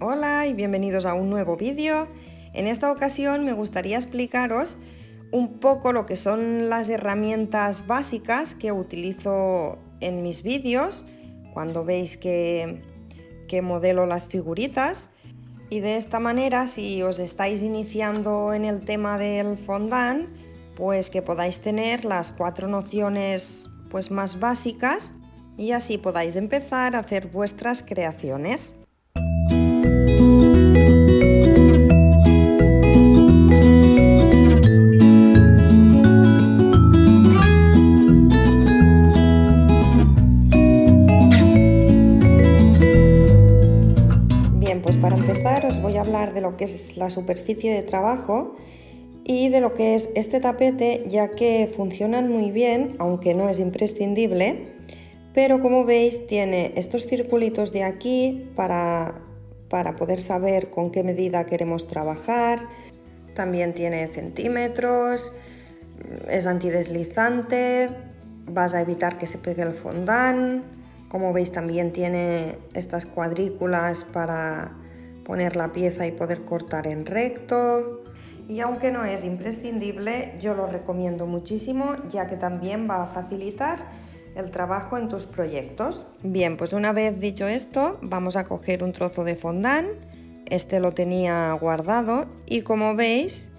Hola y bienvenidos a un nuevo vídeo. En esta ocasión me gustaría explicaros un poco lo que son las herramientas básicas que utilizo en mis vídeos cuando veis que modelo las figuritas, y de esta manera, si os estáis iniciando en el tema del fondant, pues que podáis tener las 4 nociones pues más básicas y así podáis empezar a hacer vuestras creaciones. Bien, pues para empezar os voy a hablar de lo que es la superficie de trabajo y de lo que es este tapete, ya que funcionan muy bien, aunque no es imprescindible, pero como veis tiene estos circulitos de aquí para poder saber con qué medida queremos trabajar. También tiene centímetros, es antideslizante, vas a evitar que se pegue el fondant. Como veis también tiene estas cuadrículas para poner la pieza y poder cortar en recto. Y aunque no es imprescindible, yo lo recomiendo muchísimo, ya que también va a facilitar el trabajo en tus proyectos. Bien, pues una vez dicho esto, vamos a coger un trozo de fondant. Este lo tenía guardado y como veis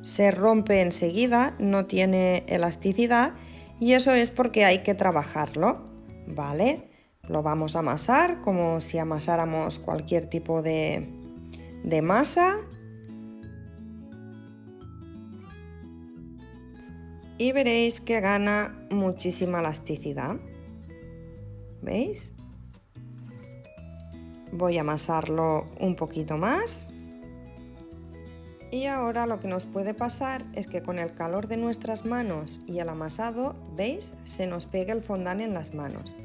se rompe enseguida, no tiene elasticidad, y eso es porque hay que trabajarlo, ¿vale? Lo vamos a amasar como si amasáramos cualquier tipo de masa. Y veréis que gana muchísima elasticidad. ¿Veis? Voy a amasarlo un poquito más. Y ahora lo que nos puede pasar es que con el calor de nuestras manos y el amasado, ¿veis? Se nos pega el fondant en las manos.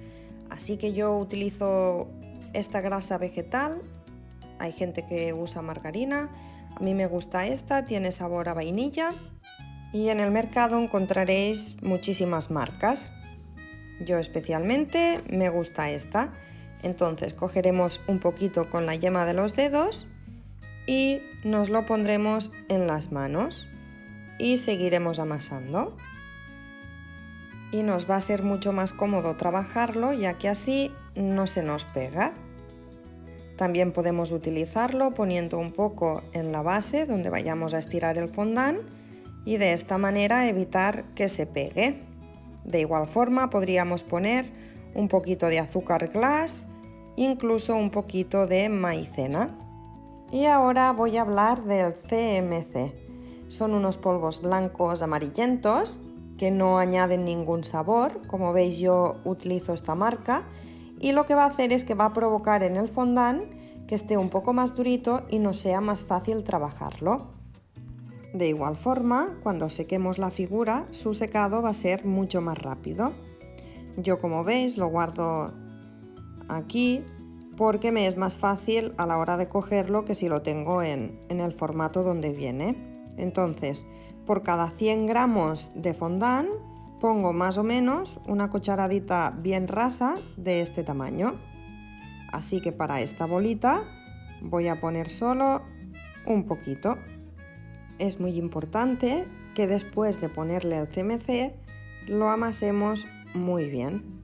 Así que yo utilizo esta grasa vegetal. Hay gente que usa margarina. A mí me gusta esta, tiene sabor a vainilla. Y en el mercado encontraréis muchísimas marcas. Yo especialmente me gusta esta. Entonces cogeremos un poquito con la yema de los dedos y nos lo pondremos en las manos y seguiremos amasando. Y nos va a ser mucho más cómodo trabajarlo, ya que así no se nos pega. También podemos utilizarlo poniendo un poco en la base donde vayamos a estirar el fondant y de esta manera evitar que se pegue. De igual forma podríamos poner un poquito de azúcar glass, incluso un poquito de maicena. Y ahora voy a hablar del CMC. Son unos polvos blancos amarillentos que no añaden ningún sabor. Como veis, yo utilizo esta marca y lo que va a hacer es que va a provocar en el fondant que esté un poco más durito y nos sea más fácil trabajarlo. De igual forma, cuando sequemos la figura, su secado va a ser mucho más rápido. Yo, como veis, lo guardo aquí porque me es más fácil a la hora de cogerlo que si lo tengo en el formato donde viene. Entonces, por cada 100 gramos de fondant pongo más o menos una cucharadita bien rasa de este tamaño. Así que para esta bolita voy a poner solo un poquito. Es muy importante que después de ponerle el CMC lo amasemos muy bien.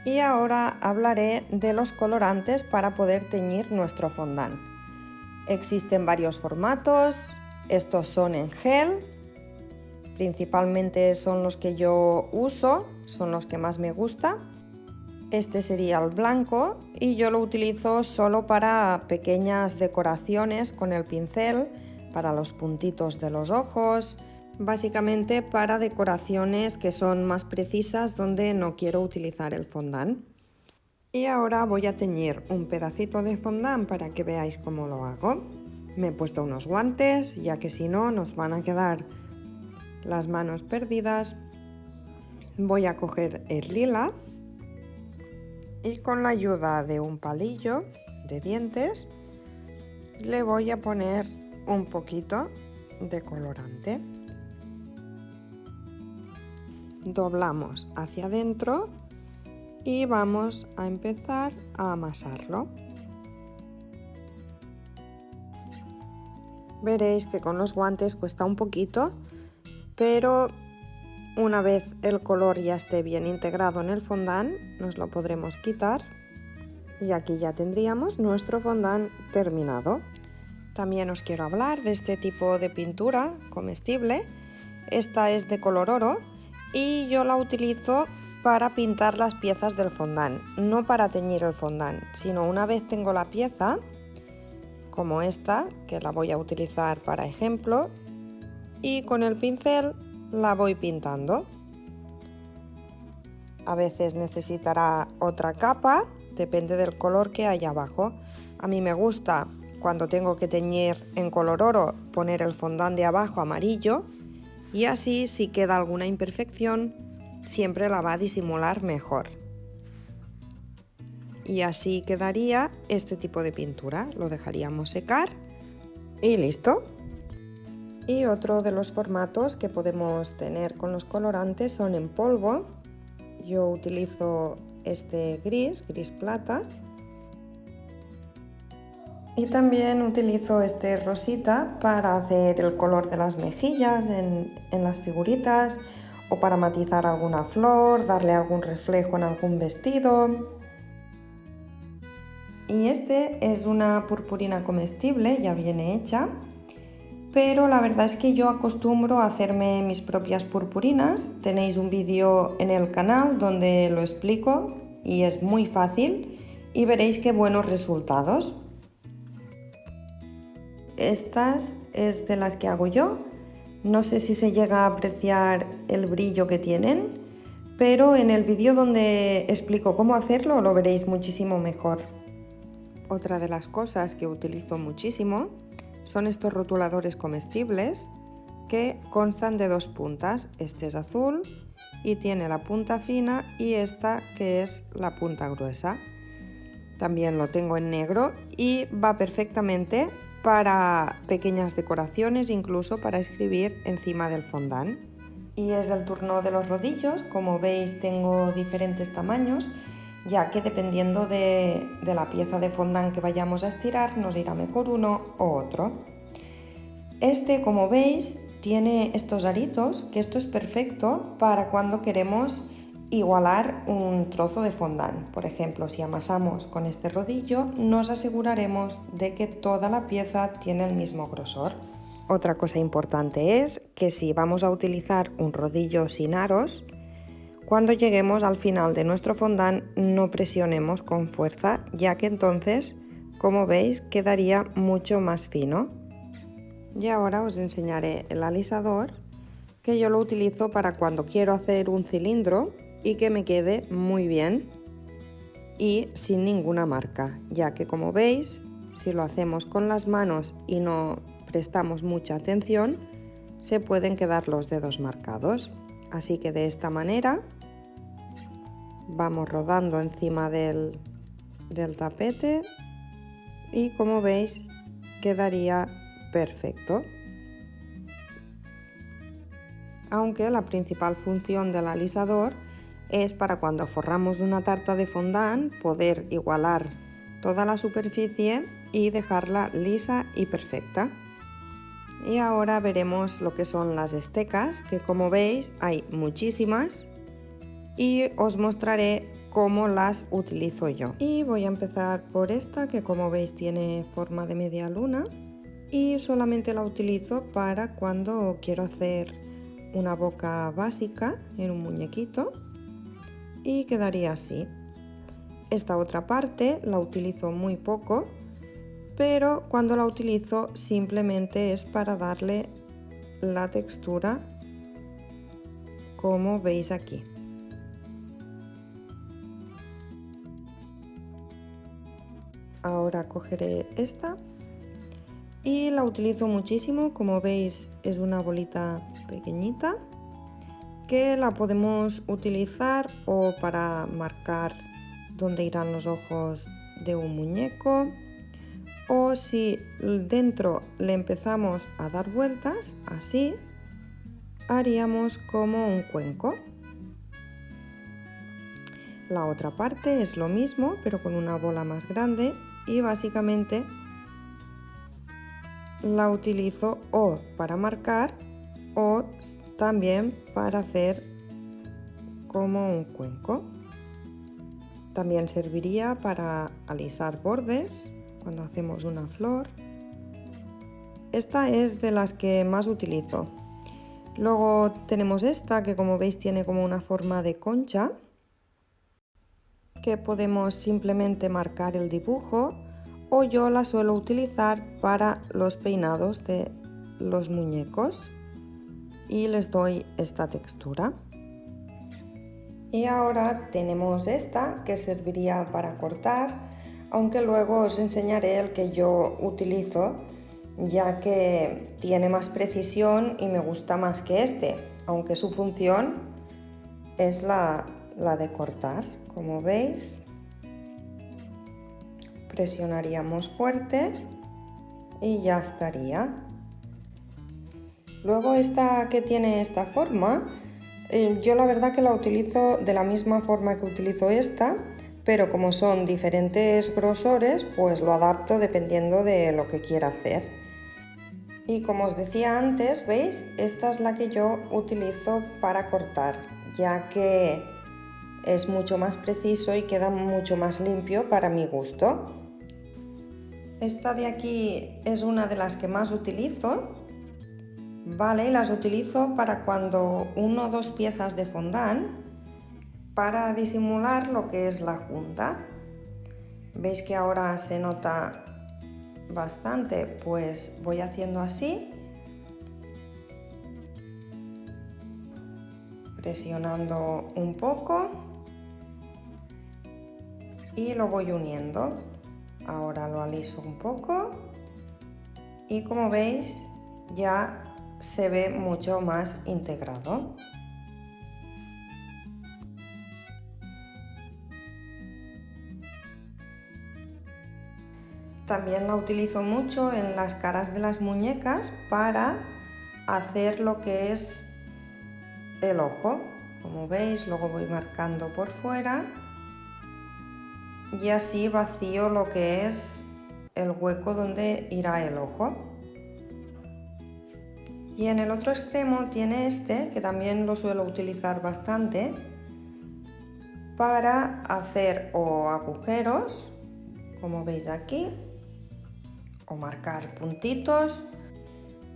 Y ahora hablaré de los colorantes para poder teñir nuestro fondant. Existen varios formatos, estos son en gel, principalmente son los que yo uso, son los que más me gusta. Este sería el blanco y yo lo utilizo solo para pequeñas decoraciones con el pincel, para los puntitos de los ojos, básicamente para decoraciones que son más precisas donde no quiero utilizar el fondant. Y ahora voy a teñir un pedacito de fondant para que veáis cómo lo hago. Me he puesto unos guantes, ya que si no nos van a quedar las manos perdidas. Voy a coger el lila y con la ayuda de un palillo de dientes le voy a poner un poquito de colorante. Doblamos hacia adentro y vamos a empezar a amasarlo. Veréis que con los guantes cuesta un poquito, pero una vez el color ya esté bien integrado en el fondant, nos lo podremos quitar y aquí ya tendríamos nuestro fondant terminado. También os quiero hablar de este tipo de pintura comestible. Esta es de color oro y yo la utilizo para pintar las piezas del fondant, no para teñir el fondant, sino una vez tengo la pieza, como esta, que la voy a utilizar para ejemplo, y con el pincel la voy pintando. A veces necesitará otra capa, depende del color que hay abajo. A mí me gusta, cuando tengo que teñir en color oro, poner el fondant de abajo amarillo, y así si queda alguna imperfección siempre la va a disimular mejor. Y así quedaría este tipo de pintura. Lo dejaríamos secar y listo. Y otro de los formatos que podemos tener con los colorantes son en polvo. Yo utilizo este gris plata. Y también utilizo este rosita para hacer el color de las mejillas en las figuritas, o para matizar alguna flor, darle algún reflejo en algún vestido. Y este es una purpurina comestible, ya viene hecha, pero la verdad es que yo acostumbro a hacerme mis propias purpurinas. Tenéis un vídeo en el canal donde lo explico y es muy fácil y veréis qué buenos resultados. Estas es de las que hago yo. No sé si se llega a apreciar el brillo que tienen, pero en el vídeo donde explico cómo hacerlo lo veréis muchísimo mejor. Otra de las cosas que utilizo muchísimo son estos rotuladores comestibles que constan de dos puntas. Este es azul y tiene la punta fina, y esta que es la punta gruesa. También lo tengo en negro y va perfectamente para pequeñas decoraciones, incluso para escribir encima del fondant. Y es el turno de los rodillos. Como veis, tengo diferentes tamaños, ya que dependiendo de la pieza de fondant que vayamos a estirar, nos irá mejor uno o otro. Este, como veis, tiene estos aritos, que esto es perfecto para cuando queremos igualar un trozo de fondant. Por ejemplo, si amasamos con este rodillo, nos aseguraremos de que toda la pieza tiene el mismo grosor. Otra cosa importante es que si vamos a utilizar un rodillo sin aros, cuando lleguemos al final de nuestro fondant no presionemos con fuerza, ya que entonces, como veis, quedaría mucho más fino. Y ahora os enseñaré el alisador, que yo lo utilizo para cuando quiero hacer un cilindro y que me quede muy bien y sin ninguna marca, ya que como veis, si lo hacemos con las manos y no prestamos mucha atención, se pueden quedar los dedos marcados. Así que de esta manera vamos rodando encima del tapete y, como veis, quedaría perfecto. Aunque la principal función del alisador es para cuando forramos una tarta de fondant poder igualar toda la superficie y dejarla lisa y perfecta. Y ahora veremos lo que son las estecas, que como veis hay muchísimas, y os mostraré cómo las utilizo yo. Y voy a empezar por esta, que como veis tiene forma de media luna, y solamente la utilizo para cuando quiero hacer una boca básica en un muñequito, y quedaría así. Esta otra parte la utilizo muy poco, pero cuando la utilizo simplemente es para darle la textura, como veis aquí. Ahora cogeré esta y la utilizo muchísimo. Como veis, es una bolita pequeñita que la podemos utilizar o para marcar dónde irán los ojos de un muñeco, o si dentro le empezamos a dar vueltas, así haríamos como un cuenco. La otra parte es lo mismo, pero con una bola más grande, y básicamente la utilizo o para marcar o también para hacer como un cuenco. También serviría para alisar bordes cuando hacemos una flor. Esta es de las que más utilizo. Luego tenemos esta que, como veis, tiene como una forma de concha, que podemos simplemente marcar el dibujo, o yo la suelo utilizar para los peinados de los muñecos y les doy esta textura. Y ahora tenemos esta que serviría para cortar, aunque luego os enseñaré el que yo utilizo, ya que tiene más precisión y me gusta más que este, aunque su función es la de cortar. Como veis, presionaríamos fuerte y ya estaría. Luego esta que tiene esta forma, yo la verdad que la utilizo de la misma forma que utilizo esta, pero como son diferentes grosores, pues lo adapto dependiendo de lo que quiera hacer. Y como os decía antes, ¿veis? Esta es la que yo utilizo para cortar, ya que es mucho más preciso y queda mucho más limpio para mi gusto. Esta de aquí es una de las que más utilizo, ¿vale? Y las utilizo para cuando uno o dos piezas de fondant para disimular lo que es la junta. ¿Veis que ahora se nota bastante? Pues voy haciendo así, presionando un poco y lo voy uniendo. Ahora lo aliso un poco y, como veis, ya se ve mucho más integrado. También la utilizo mucho en las caras de las muñecas para hacer lo que es el ojo. Como veis, luego voy marcando por fuera y así vacío lo que es el hueco donde irá el ojo. Y en el otro extremo tiene este, que también lo suelo utilizar bastante, para hacer o agujeros, como veis aquí, o marcar puntitos,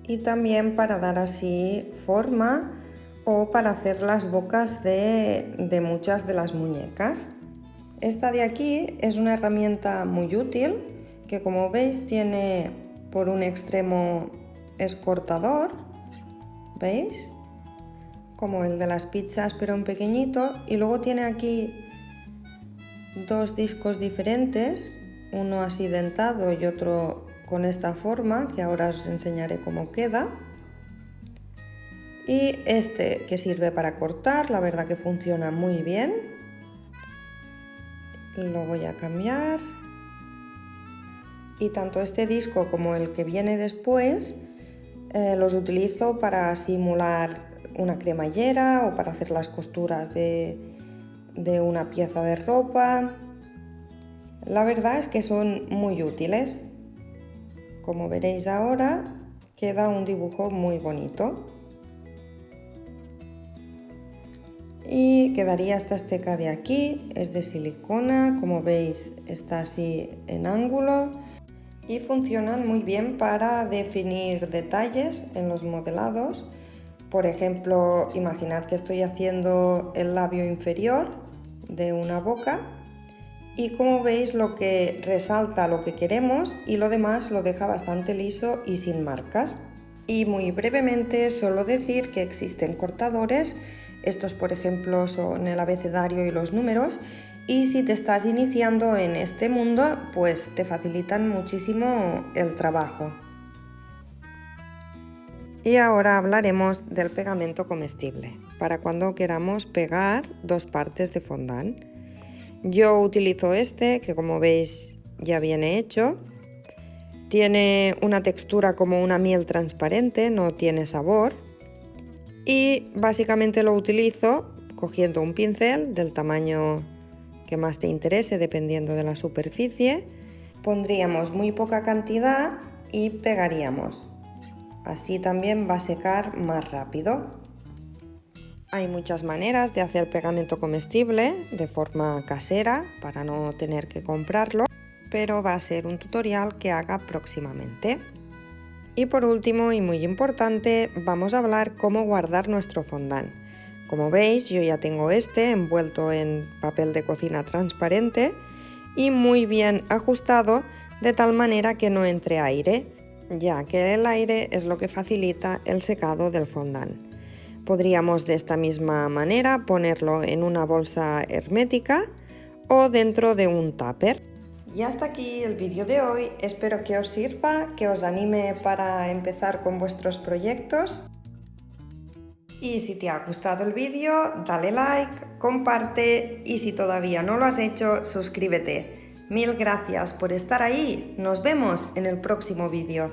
y también para dar así forma o para hacer las bocas de muchas de las muñecas. Esta de aquí es una herramienta muy útil que, como veis, tiene por un extremo es cortador, ¿veis? Como el de las pizzas pero en pequeñito, y luego tiene aquí dos discos diferentes, uno así dentado y otro con esta forma, que ahora os enseñaré cómo queda. Y este que sirve para cortar, la verdad que funciona muy bien. Lo voy a cambiar. Y tanto este disco como el que viene después los utilizo para simular una cremallera o para hacer las costuras de una pieza de ropa. La verdad es que son muy útiles. Como veréis ahora, queda un dibujo muy bonito. Y quedaría esta esteca de aquí, es de silicona, como veis está así en ángulo y funcionan muy bien para definir detalles en los modelados. Por ejemplo, imaginad que estoy haciendo el labio inferior de una boca y, como veis, lo que resalta lo que queremos y lo demás lo deja bastante liso y sin marcas. Y muy brevemente solo decir que existen cortadores. Estos, por ejemplo, son el abecedario y los números, y si te estás iniciando en este mundo, pues te facilitan muchísimo el trabajo. Y ahora hablaremos del pegamento comestible, para cuando queramos pegar dos partes de fondant. Yo utilizo este, que como veis ya viene hecho. Tiene una textura como una miel transparente, no tiene sabor. Y básicamente lo utilizo cogiendo un pincel del tamaño que más te interese, dependiendo de la superficie. Pondríamos muy poca cantidad y pegaríamos. Así también va a secar más rápido. Hay muchas maneras de hacer pegamento comestible de forma casera para no tener que comprarlo, pero va a ser un tutorial que haga próximamente. Y por último, y muy importante, vamos a hablar cómo guardar nuestro fondant. Como veis, yo ya tengo este envuelto en papel de cocina transparente y muy bien ajustado de tal manera que no entre aire, ya que el aire es lo que facilita el secado del fondant. Podríamos de esta misma manera ponerlo en una bolsa hermética o dentro de un tupper. Y hasta aquí el vídeo de hoy, espero que os sirva, que os anime para empezar con vuestros proyectos. Y si te ha gustado el vídeo, dale like, comparte y si todavía no lo has hecho, suscríbete. Mil gracias por estar ahí, nos vemos en el próximo vídeo.